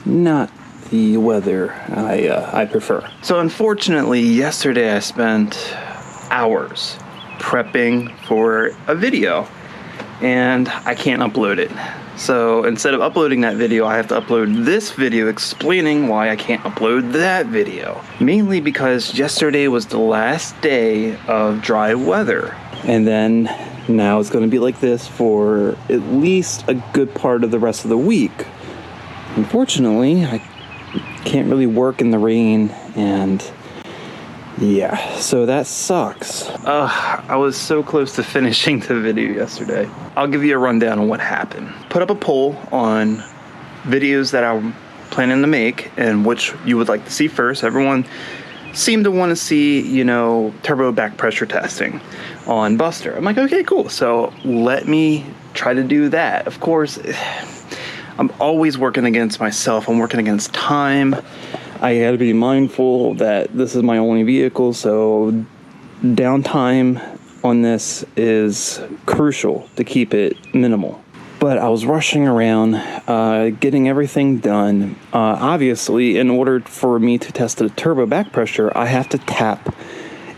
not the weather I prefer. So unfortunately, yesterday I spent hours prepping for a video, and I can't upload it. So instead of uploading that video, I have to upload this video explaining why I can't upload that video. Mainly because yesterday was the last day of dry weather. And then now it's going to be like this for at least a good part of the rest of the week. Unfortunately, I can't really work in the rain, and yeah, so that sucks. I was so close to finishing the video yesterday. I'll give you a rundown on what happened. Put up a poll on videos that I'm planning to make and which you would like to see first. Everyone seemed to want to see, you know, turbo back pressure testing on Buster. I'm like, okay, cool. So let me try to do that. Of course, I'm always working against myself. I'm working against time. I had to be mindful that this is my only vehicle, so downtime on this is crucial to keep it minimal. But I was rushing around, getting everything done. Obviously, in order for me to test the turbo back pressure, I have to tap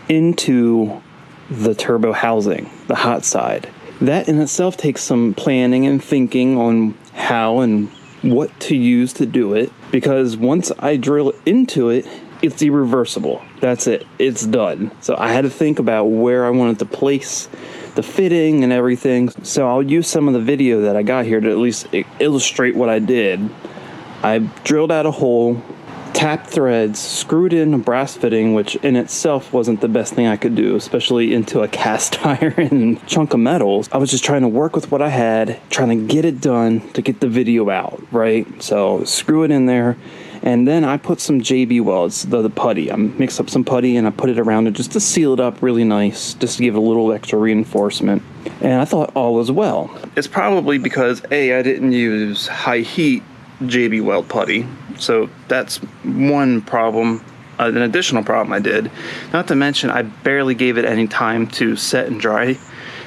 into the turbo housing, the hot side. That in itself takes some planning and thinking on how and what to use to do it, because once I drill into it, it's irreversible. That's it. It's done. So I had to think about where I wanted to place the fitting and everything. So I'll use some of the video that I got here to at least illustrate what I did. I drilled out a hole, tapped threads, screwed in a brass fitting, which in itself wasn't the best thing I could do, especially into a cast iron chunk of metal. I was just trying to work with what I had, trying to get it done to get the video out, right? So screw it in there, and then I put some JB welds, the putty. I mixed up some putty and I put it around it just to seal it up really nice, just to give it a little extra reinforcement. And I thought all was well. It's probably because A, I didn't use high heat JB weld putty, so that's one problem, an additional problem I did. Not to mention, I barely gave it any time to set and dry.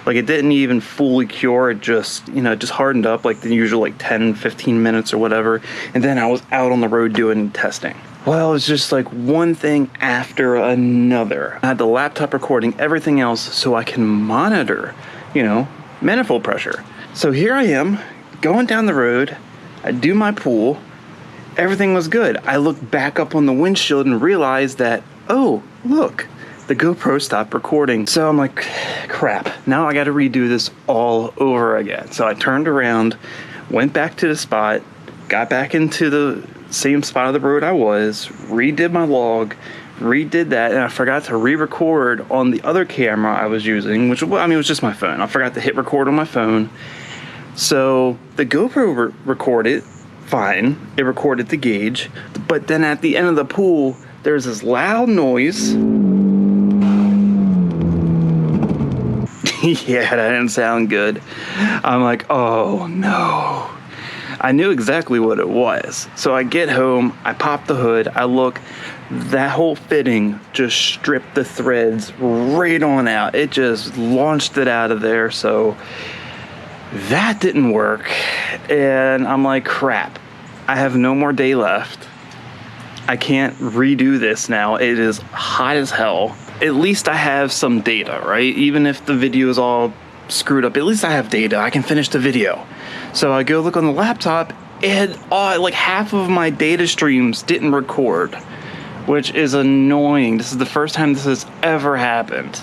Like, it didn't even fully cure. It just, you know, it just hardened up like the usual, like 10-15 minutes or whatever, and then I was out on the road doing testing. Well, it was just like one thing after another. I had the laptop recording everything else so I can monitor, you know, manifold pressure. So here I am going down the road. I do my pool, everything was good. I look back up on the windshield and realize that, oh, look, the GoPro stopped recording. So I'm like, crap, now I gotta redo this all over again. So I turned around, went back to the spot, got back into the same spot of the road I was, redid my log, redid that, and I forgot to re-record on the other camera I was using, which, I mean, it was just my phone. I forgot to hit record on my phone. So the GoPro recorded fine. It recorded the gauge, but then at the end of the pool, there's this loud noise. Yeah, that didn't sound good. I'm like, oh no. I knew exactly what it was. So I get home, I pop the hood, I look, that whole fitting just stripped the threads right on out. It just launched it out of there. So that didn't work, and I'm like, crap, I have no more day left. I can't redo this now. It is hot as hell. At least I have some data, right? Even if the video is all screwed up, at least I have data. I can finish the video. So I go look on the laptop, and like half of my data streams didn't record, which is annoying. This is the first time this has ever happened.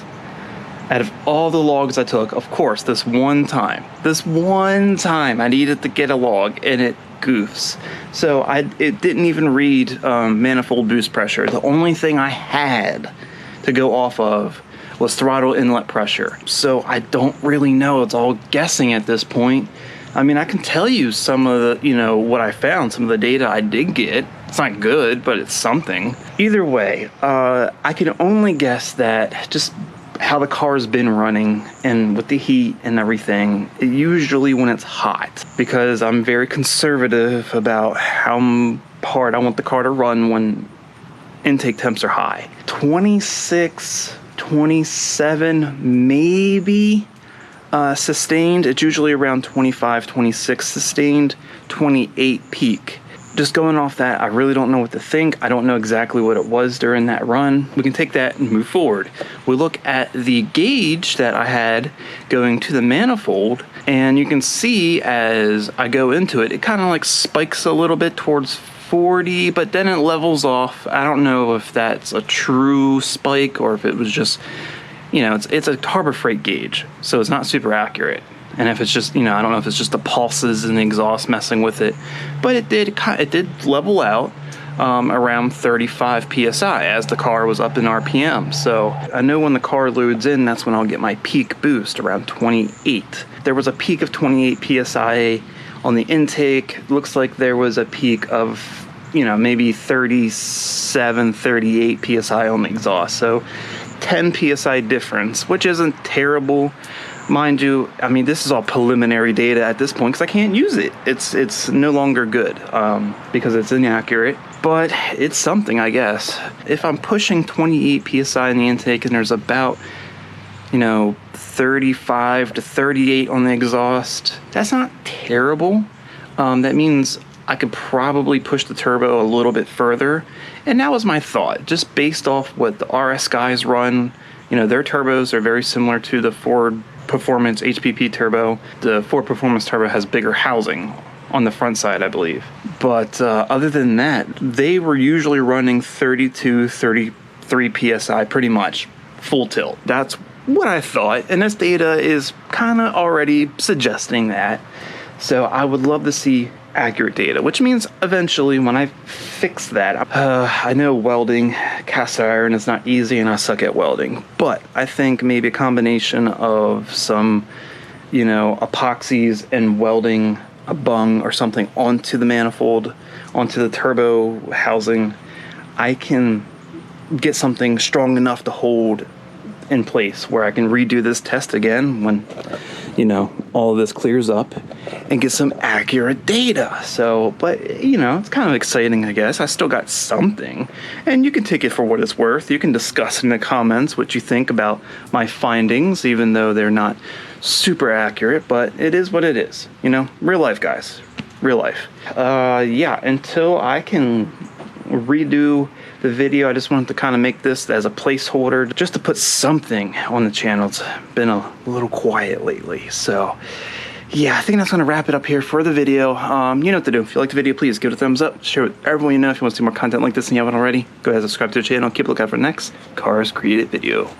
Out of all the logs I took, of course, this one time I needed to get a log, and it goofs. So it didn't even read manifold boost pressure. The only thing I had to go off of was throttle inlet pressure. So I don't really know. It's all guessing at this point. I mean, I can tell you some of the, you know, what I found, some of the data I did get. It's not good, but it's something. Either way, I can only guess that just how the car's been running and with the heat and everything, usually when it's hot, because I'm very conservative about how hard I want the car to run when intake temps are high. 26, 27 maybe sustained. It's usually around 25, 26 sustained, 28 peak. just going off that, I really don't know what to think. I don't know exactly what it was during that run. We can take that and move forward. We look at the gauge that I had going to the manifold, and you can see as I go into it, it kind of like spikes a little bit towards 40, but then it levels off. I don't know if that's a true spike or if it was just, you know, it's a Harbor Freight gauge, so it's not super accurate. And if it's just, you know, I don't know if it's just the pulses in the exhaust messing with it, but it did level out around 35 psi as the car was up in RPM. So I know when the car loads in, that's when I'll get my peak boost around 28. There was a peak of 28 psi on the intake. Looks like there was a peak of, you know, maybe 37, 38 psi on the exhaust. So 10 psi difference, which isn't terrible. Mind you, I mean, this is all preliminary data at this point because I can't use it. It's no longer good because it's inaccurate, but it's something, I guess. If I'm pushing 28 psi in the intake and there's about, you know, 35 to 38 on the exhaust, that's not terrible. That means I could probably push the turbo a little bit further. And that was my thought, just based off what the RS guys run. You know, their turbos are very similar to the Ford Performance HPP turbo. The Ford Performance turbo has bigger housing on the front side, I believe. But other than that, they were usually running 32, 33 psi pretty much full tilt. That's what I thought, and this data is kind of already suggesting that. So I would love to see accurate data, which means eventually when I fix that, I know welding cast iron is not easy and I suck at welding, but I think maybe a combination of some, you know, epoxies and welding a bung or something onto the manifold, onto the turbo housing, I can get something strong enough to hold in place where I can redo this test again when, you know, all of this clears up and get some accurate data. So, but, you know, it's kind of exciting, I guess. I still got something, and you can take it for what it's worth. You can discuss in the comments what you think about my findings, even though they're not super accurate, but it is what it is. You know, real life, guys. Real life. Yeah, until I can redo the video, I just wanted to kind of make this as a placeholder just to put something on the channel. It's been a little quiet lately, so yeah, I think that's going to wrap it up here for the video. You know what to do. If you like the video, please give it a thumbs up, share it with everyone you know. If you want to see more content like this and you haven't already, go ahead and subscribe to the channel. Keep a lookout for the next Karz Kreated video.